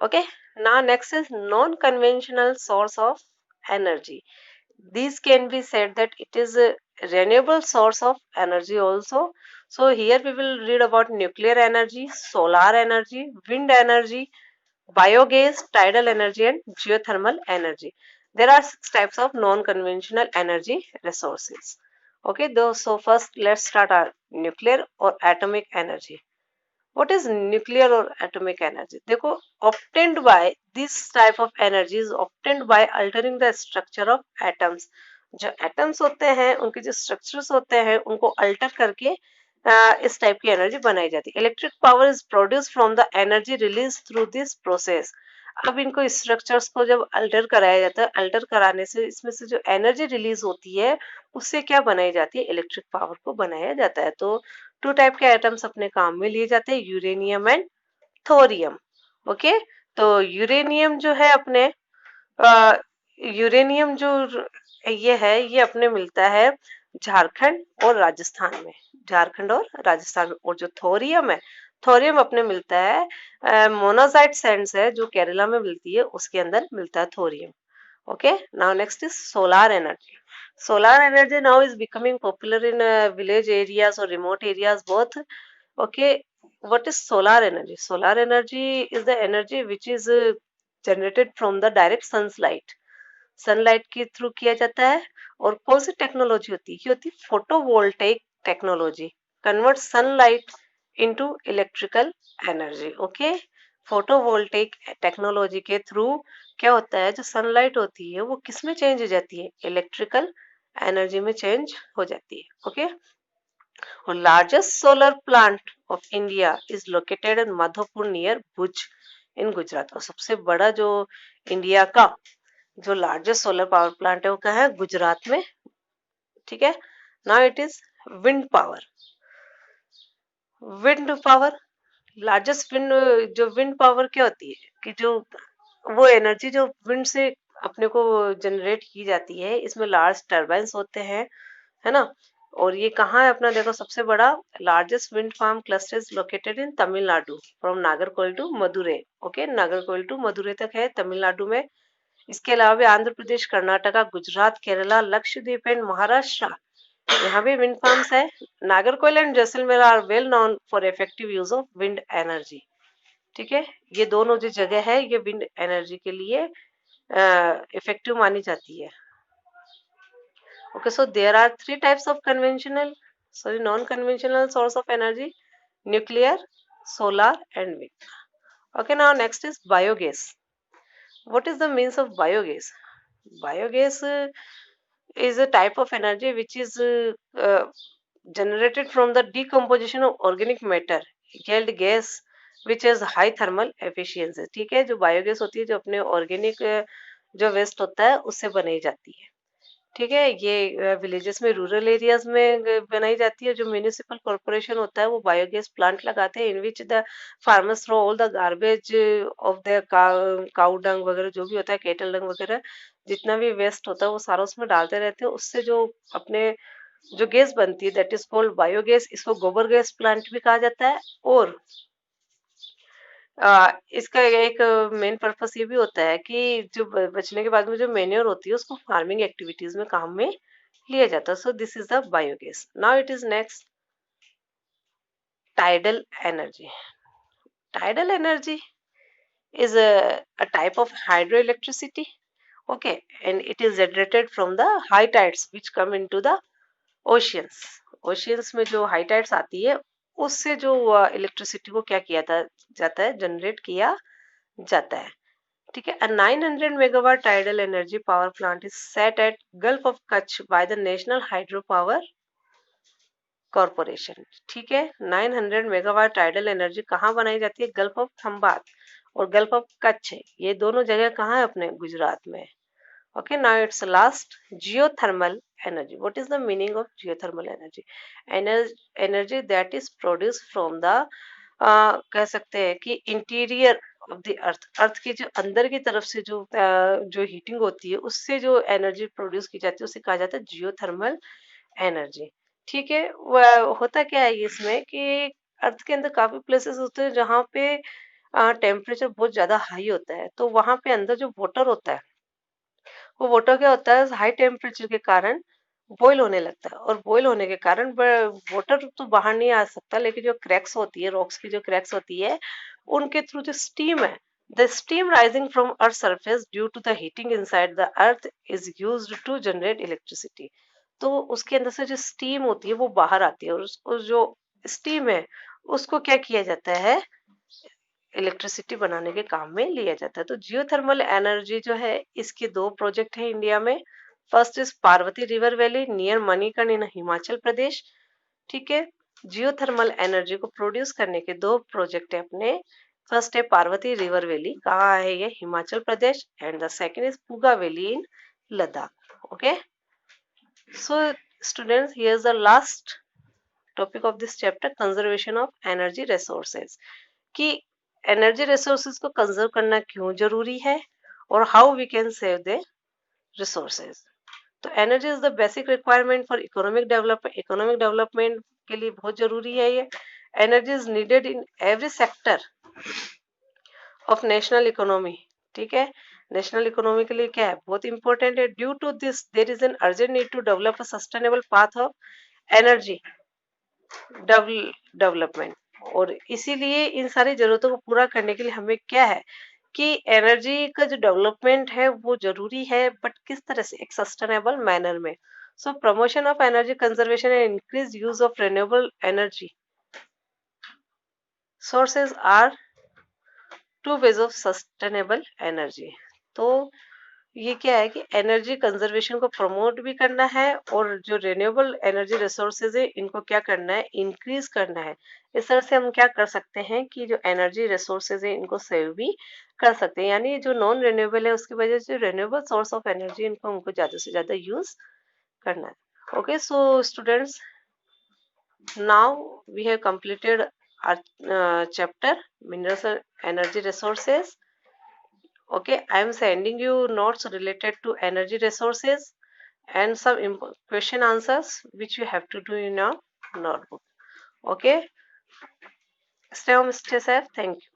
Okay, now next is non-conventional source of energy. These can be said that it is a renewable source of energy also. So here we will read about nuclear energy, solar energy, wind energy, biogas, tidal energy, and geothermal energy. There are 6 types of non-conventional energy resources. Okay, though, so first let's start our nuclear or atomic energy. What is nuclear or atomic energy? देखो, obtained by this type of energy is obtained by altering the structure of atoms. जो atoms होते हैं उनके जो structures होते हैं उनको alter करके इस टाइप की एनर्जी बनाई जाती है. Electric power is produce from the energy release through this process. अब इनको स्ट्रक्चर्स को जब अल्टर कराया जाता है, अल्टर कराने से इसमें से जो एनर्जी रिलीज होती है उससे क्या बनाई जाती है, इलेक्ट्रिक पावर को बनाया जाता है. तो 2 टाइप के एटम्स अपने काम में लिए जाते हैं, यूरेनियम एंड थोरियम. ओके, तो यूरेनियम जो है अपने यूरेनियम जो ये है ये अपने मिलता है झारखंड और राजस्थान में. झारखंड और राजस्थान में. और जो थोरियम है, थोरियम अपने मिलता है मोनाजाइट सैंड्स है जो केरला में मिलती है, उसके अंदर मिलता है thorium. Okay, now next is solar energy. Solar energy now is becoming popular in village areas or remote areas both. Okay, what is solar energy? Solar energy is the energy which is generated from the direct sunlight. Sunlight के through किया जाता है. और कौन सी technology होती है, ये होती है photovoltaic technology. Convert sunlight into electrical energy. Okay, photovoltaic technology के थ्रू क्या होता है, जो सनलाइट होती है वो किस में चेंज हो जाती है, इलेक्ट्रिकल एनर्जी में चेंज हो जाती है. ओके, और largest solar plant of India is located in Madhopur near Bhuj in Gujarat. और सबसे बड़ा जो इंडिया का जो लार्जेस्ट सोलर पावर प्लांट है वो कहाँ है, गुजरात में. ठीक है, now it is wind power. Wind power largest wind, जो विंड पावर क्या होती है कि जो वो एनर्जी जो विंड से अपने को जनरेट की जाती है, इसमें लार्ज टर्बाइंस होते हैं, है ना. और ये कहाँ है अपना, देखो सबसे बड़ा largest wind farm cluster is located in Tamil Nadu from Nagercoil to Madurai. Okay, Nagercoil to Madurai तक है तमिलनाडु में. इसके अलावा भी आंध्र प्रदेश, कर्नाटका, गुजरात, केरला, लक्षद्वीप एंड महाराष्ट्र, यहाँ भी विंड फार्म्स है. Nagercoil and Jaisalmer are well known for effective use of wind energy. ठीक है, ये दोनों जो जगह है ये विंड एनर्जी के लिए इफेक्टिव मानी जाती है. Okay, so there are 3 types of conventional, sorry non conventional source of energy, nuclear, solar and wind. Okay, now next is biogas. What is the means of biogas? Biogas is a type of energy which is generated from the decomposition of organic matter, yield gas which has high thermal efficiency. ठीक है, जो biogas होती है जो अपने organic जो waste होता है उससे बनाई जाती है. ठीक है, ये विलेजेस में, रूरल एरियाज में बनाई जाती है. जो म्यूनिसिपल कॉर्पोरेशन होता है वो बायोगैस प्लांट लगाते हैं in which the farmers throw all the garbage of the cow dung वगैरह जो भी होता है, केटल डंग वगैरह, जितना भी वेस्ट होता है वो सारा उसमें डालते रहते हैं. उससे जो अपने जो गैस बनती है दैट इज कॉल्ड बायोगैस. इसको गोबर गैस प्लांट भी कहा जाता है. और इसका एक मेन पर्पस ये भी होता है कि जो बचने के बाद में जो मेन्योर होती है उसको फार्मिंग एक्टिविटीज में काम में लिया जाता है. So this is the biogas. Now it is next tidal energy. Tidal energy is a type of hydroelectricity. Okay, and it is generated from the high tides which come into the oceans. oceans में जो high tides आती है उससे जो electricity को क्या किया जाता है, जनरेट किया जाता है. ठीक है, a 900 megawatt tidal energy power plant is set at Gulf of Kutch by the National Hydropower Corporation. ठीक है, 900 मेगावाट टाइडल एनर्जी कहाँ बनाई जाती है, गल्फ ऑफ खंबात और गल्फ ऑफ कच्छ है. ये दोनों जगह कहाँ है, अपने गुजरात में. Okay, now it's last geothermal energy. What is the meaning of geothermal energy? Energy that is produced from the कह सकते हैं कि इंटीरियर ऑफ द अर्थ, अर्थ के जो अंदर की तरफ से जो हीटिंग होती है उससे जो एनर्जी प्रोड्यूस की जाती है उसे कहा जाता है जियोथर्मल एनर्जी. ठीक है, होता क्या है इसमें कि अर्थ के अंदर काफी प्लेसेस होते हैं जहाँ पे टेम्परेचर बहुत ज्यादा हाई होता है, तो वहां पे अंदर जो वाटर होता है, वो वाटर क्या होता है, हाई टेम्परेचर के कारण बॉईल होने लगता है, और बॉईल होने के कारण वाटर तो बाहर नहीं आ सकता, लेकिन जो क्रैक्स होती है, रॉक्स की जो क्रैक्स होती है, उनके थ्रू जो स्टीम है, the steam rising from earth surface due to the heating inside the earth is used to generate electricity. तो उसके अंदर से जो स्टीम होती है वो बाहर आती है, और उसको जो स्टीम है उसको क्या किया जाता है, इलेक्ट्रिसिटी बनाने के काम में लिया जाता है। तो जियोथर्मल एनर्जी जो है, इसके दो प्रोजेक्ट है इंडिया में। First is Parvati river valley near Manikaran in Himachal Pradesh. ठीक है, जियोथर्मल एनर्जी को प्रोड्यूस करने के दो प्रोजेक्ट है अपने। फर्स्ट है पार्वती रिवर वैली, कहाँ है ये, Himachal Pradesh, and the second is Puga valley in Ladakh. Okay, so students, here is the last topic of this chapter, conservation of energy resources. कि एनर्जी रिसोर्सेज को कंजर्व करना क्यों जरूरी है, और how we can save the resources. तो energy is the basic requirement for economic development, economic development के लिए बहुत जरूरी है ये। Energy is needed in every sector of national economy. ठीक है, नेशनल इकोनॉमी के लिए क्या है, बहुत इंपॉर्टेंट है। Due to this there is an urgent need to develop a sustainable path of energy development. और इसीलिए इन सारी जरूरतों को पूरा करने के लिए हमें क्या है कि एनर्जी का जो डेवलपमेंट है वो जरूरी है, बट किस तरह से, एक सस्टेनेबल मैनर में। So promotion of energy conservation and increase use of renewable energy sources are two ways of sustainable energy. तो ये क्या है कि एनर्जी कंजर्वेशन को प्रमोट भी करना है, और जो रिन्यूएबल एनर्जी रिसोर्सेज है इनको क्या करना है, इंक्रीज करना है। इस तरह से हम क्या कर सकते हैं कि जो एनर्जी रिसोर्सेज है इनको सेव भी कर सकते हैं, यानी जो नॉन रिन्यूएबल है उसकी वजह से रिन्यूएबल सोर्स ऑफ एनर्जी इनको हमको ज्यादा से ज्यादा यूज करना है। Okay, so students, now we have completed our chapter minerals and energy resources. Okay, I am sending you notes related to energy resources and some question answers which you have to do in your notebook. Okay, stay home, stay safe. Thank you.